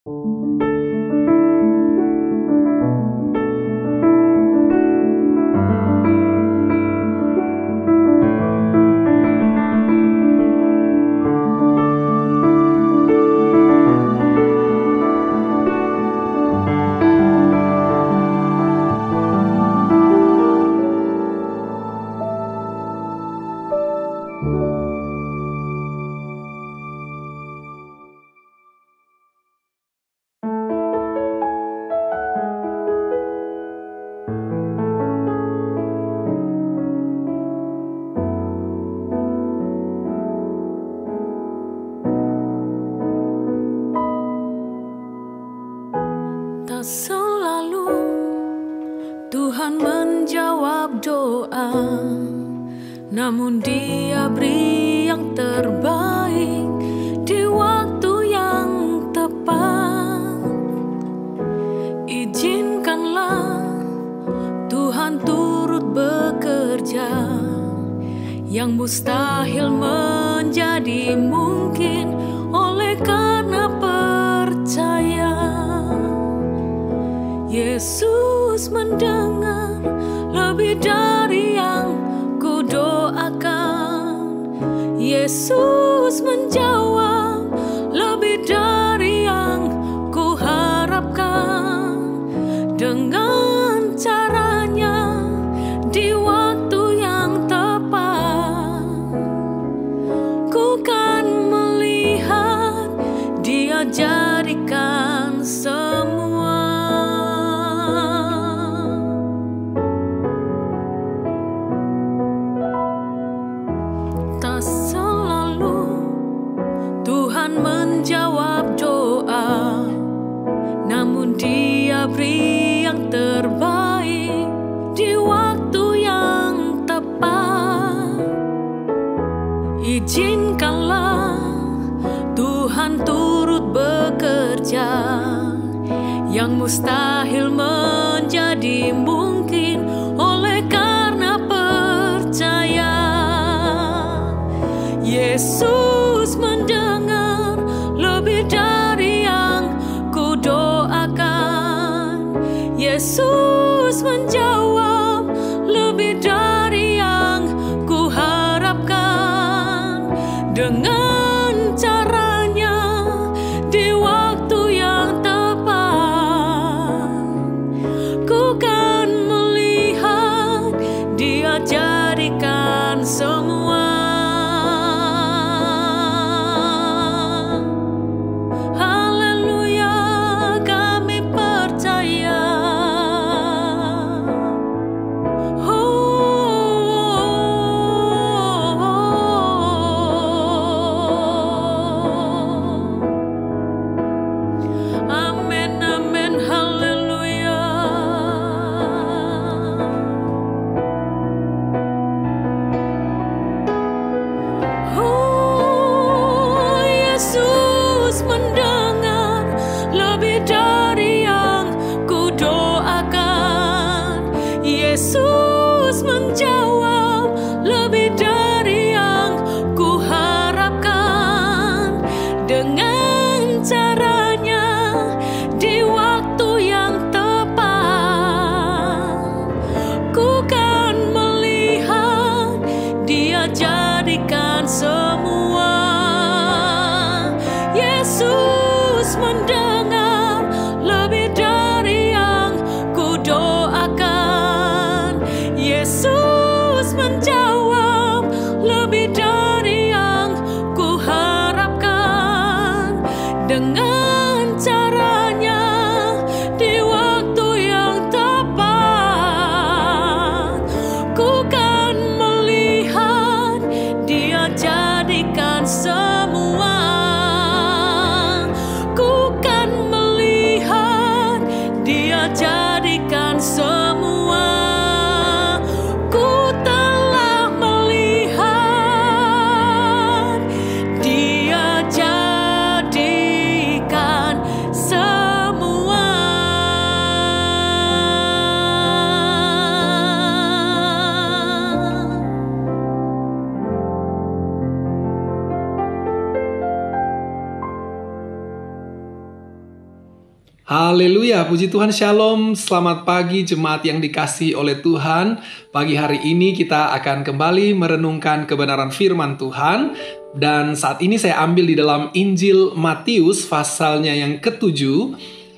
Tak selalu Tuhan menjawab doa, namun Dia beri yang terbaik di waktu yang tepat. Izinkanlah Tuhan turut bekerja, yang mustahil menjadi mungkin oleh karena percaya. Yesus mendengar lebih dari yang ku doakan. Yesus menjawab lebih dari yang ku harapkan. Dengan caranya di waktu yang tepat, ku kan melihat Dia jadikan semua. Menjawab doa, namun Dia beri yang terbaik di waktu yang tepat. Izinkanlah Tuhan turut bekerja, yang mustahil menjadi mungkin oleh karena percaya. Yesus mendengar lebih dari yang ku doakan. Yesus menjawab lebih dari yang ku harapkan. Dengan caranya di waktu yang tepat, ku kan melihat Dia jadikan semua. Yesus menjawab lebih dari yang ku harapkan. Dengan caranya di waktu yang tepat, ku kan melihat Dia jadikan semua. Yesus mendengar lebih dari yang ku doakan. Yesus menjawab lebih dari yang ku harapkan. Dengan caranya di waktu yang tepat, ku kan melihat Dia jadikan semua. Ku kan melihat Dia jadikan semua. So Haleluya, puji Tuhan, shalom, selamat pagi jemaat yang dikasihi oleh Tuhan. Pagi hari ini kita akan kembali merenungkan kebenaran firman Tuhan. Dan saat ini saya ambil di dalam Injil Matius pasalnya yang ke-7,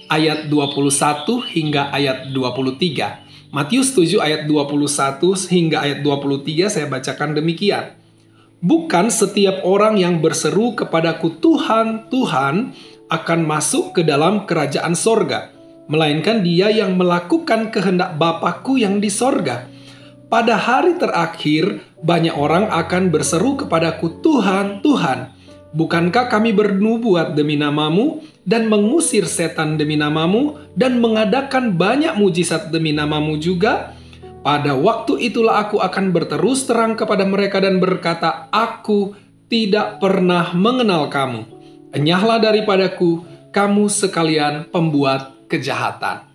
ayat 21 hingga ayat 23. Matius 7 ayat 21 hingga ayat 23 saya bacakan demikian. Bukan setiap orang yang berseru kepadaku Tuhan, Tuhan, akan masuk ke dalam kerajaan sorga, melainkan dia yang melakukan kehendak Bapa-Ku yang di sorga. Pada hari terakhir, banyak orang akan berseru kepadaku, Tuhan, Tuhan, bukankah kami bernubuat demi namamu, dan mengusir setan demi namamu, dan mengadakan banyak mujizat demi namamu juga? Pada waktu itulah aku akan berterus terang kepada mereka dan berkata, aku tidak pernah mengenal kamu. Enyahlah daripadaku, kamu sekalian pembuat kejahatan.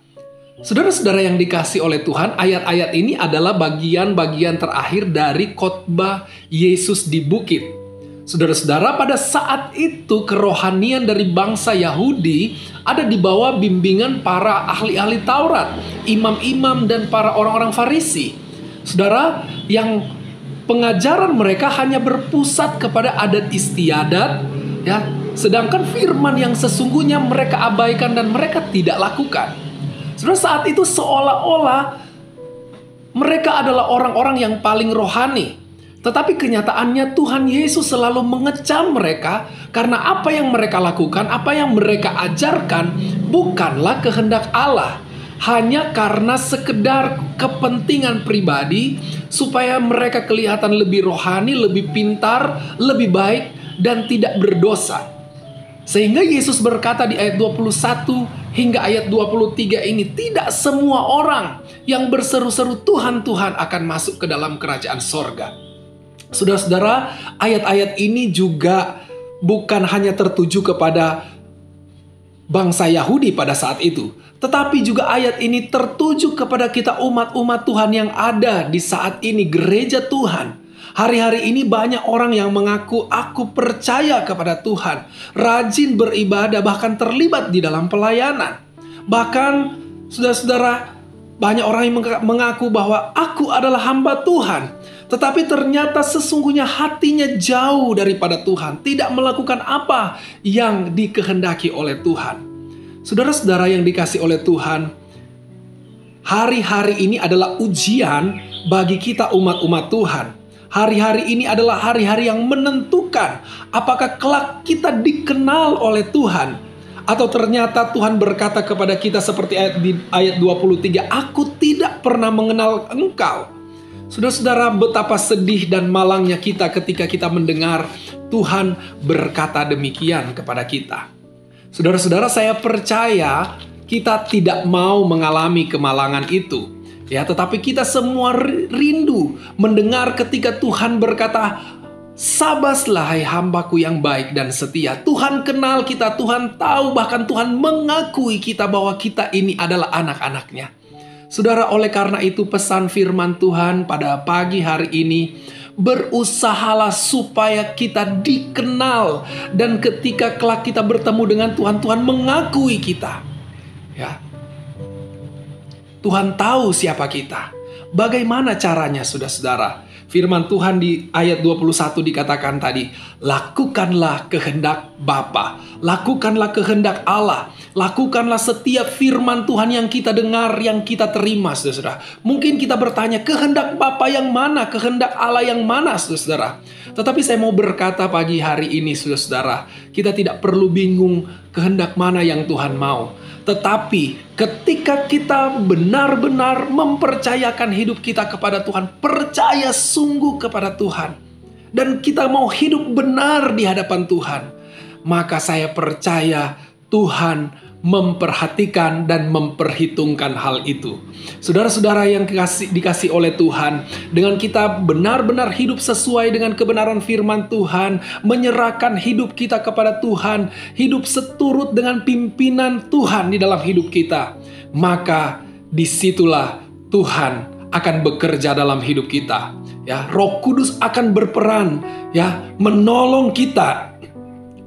Saudara-saudara yang dikasihi oleh Tuhan, ayat-ayat ini adalah bagian-bagian terakhir dari khotbah Yesus di bukit. Saudara-saudara, pada saat itu kerohanian dari bangsa Yahudi ada di bawah bimbingan para ahli-ahli Taurat, imam-imam dan para orang-orang Farisi. Saudara, yang pengajaran mereka hanya berpusat kepada adat istiadat, ya, sedangkan firman yang sesungguhnya mereka abaikan dan mereka tidak lakukan. Saudara, saat itu seolah-olah mereka adalah orang-orang yang paling rohani. Tetapi kenyataannya Tuhan Yesus selalu mengecam mereka karena apa yang mereka lakukan, apa yang mereka ajarkan bukanlah kehendak Allah. Hanya karena sekedar kepentingan pribadi supaya mereka kelihatan lebih rohani, lebih pintar, lebih baik dan tidak berdosa. Sehingga Yesus berkata di ayat 21 hingga ayat 23 ini, tidak semua orang yang berseru-seru Tuhan, Tuhan akan masuk ke dalam kerajaan sorga. Saudara-saudara, ayat-ayat ini juga bukan hanya tertuju kepada bangsa Yahudi pada saat itu, tetapi juga ayat ini tertuju kepada kita umat-umat Tuhan yang ada di saat ini, gereja Tuhan. Hari-hari ini banyak orang yang mengaku, aku percaya kepada Tuhan, rajin beribadah, bahkan terlibat di dalam pelayanan. Bahkan, saudara-saudara, banyak orang yang mengaku bahwa aku adalah hamba Tuhan. Tetapi ternyata sesungguhnya hatinya jauh daripada Tuhan, tidak melakukan apa yang dikehendaki oleh Tuhan. Saudara-saudara yang dikasihi oleh Tuhan, hari-hari ini adalah ujian bagi kita umat-umat Tuhan. Hari-hari ini adalah hari-hari yang menentukan apakah kelak kita dikenal oleh Tuhan. Atau ternyata Tuhan berkata kepada kita seperti ayat 23, aku tidak pernah mengenal engkau. Saudara-saudara, betapa sedih dan malangnya kita ketika kita mendengar Tuhan berkata demikian kepada kita. Saudara-saudara, saya percaya kita tidak mau mengalami kemalangan itu. Ya, tetapi kita semua rindu mendengar ketika Tuhan berkata, sabaslah hai hambaku yang baik dan setia. Tuhan kenal kita, Tuhan tahu, bahkan Tuhan mengakui kita bahwa kita ini adalah anak-anaknya. Saudara, oleh karena itu pesan firman Tuhan pada pagi hari ini, berusahalah supaya kita dikenal. Dan ketika kelak kita bertemu dengan Tuhan, Tuhan mengakui kita. Ya, Tuhan tahu siapa kita. Bagaimana caranya, saudara-saudara? Firman Tuhan di ayat 21 dikatakan tadi, lakukanlah kehendak Bapa, lakukanlah kehendak Allah, lakukanlah setiap firman Tuhan yang kita dengar, yang kita terima, saudara-saudara. Mungkin kita bertanya, kehendak Bapa yang mana, kehendak Allah yang mana, saudara-saudara? Tetapi saya mau berkata pagi hari ini, saudara-saudara, kita tidak perlu bingung kehendak mana yang Tuhan mau. Tetapi ketika kita benar-benar mempercayakan hidup kita kepada Tuhan, percaya sungguh kepada Tuhan, dan kita mau hidup benar di hadapan Tuhan, maka saya percaya Tuhan memperhatikan dan memperhitungkan hal itu. Saudara-saudara yang dikasih oleh Tuhan, dengan kita benar-benar hidup sesuai dengan kebenaran firman Tuhan, menyerahkan hidup kita kepada Tuhan, hidup seturut dengan pimpinan Tuhan di dalam hidup kita, maka disitulah Tuhan akan bekerja dalam hidup kita. Ya, Roh Kudus akan berperan, ya, menolong kita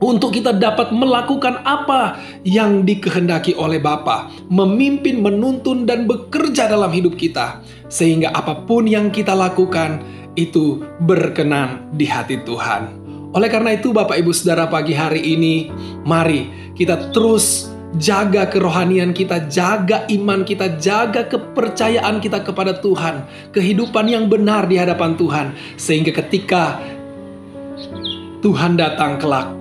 untuk kita dapat melakukan apa yang dikehendaki oleh Bapa, memimpin, menuntun, dan bekerja dalam hidup kita, sehingga apapun yang kita lakukan itu berkenan di hati Tuhan. Oleh karena itu, Bapak Ibu Saudara, pagi hari ini mari kita terus jaga kerohanian kita, jaga iman kita, jaga kepercayaan kita kepada Tuhan, kehidupan yang benar di hadapan Tuhan, sehingga ketika Tuhan datang kelak,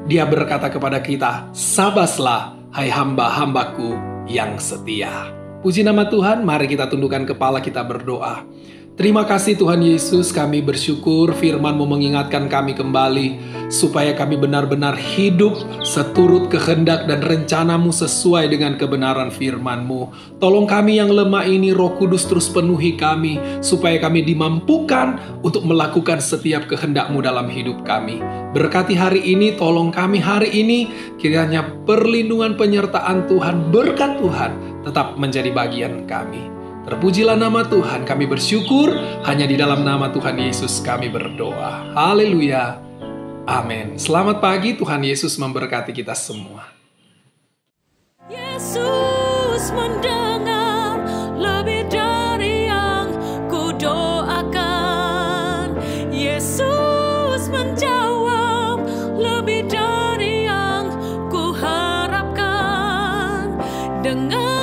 Dia berkata kepada kita, "Sabaslah, hai hamba-hambaku yang setia." Puji nama Tuhan, mari kita tundukkan kepala, kita berdoa. Terima kasih Tuhan Yesus, kami bersyukur firman-Mu mengingatkan kami kembali, supaya kami benar-benar hidup seturut kehendak dan rencana-Mu sesuai dengan kebenaran firman-Mu. Tolong kami yang lemah ini, Roh Kudus terus penuhi kami, supaya kami dimampukan untuk melakukan setiap kehendak-Mu dalam hidup kami. Berkati hari ini, tolong kami hari ini, kiranya perlindungan penyertaan Tuhan, berkat Tuhan tetap menjadi bagian kami. Terpujilah nama Tuhan, kami bersyukur, hanya di dalam nama Tuhan Yesus kami berdoa. Haleluya. Amin. Selamat pagi, Tuhan Yesus memberkati kita semua. Yesus mendengar lebih dari yang ku doakan. Yesus menjawab lebih dari yang ku harapkan. Dengan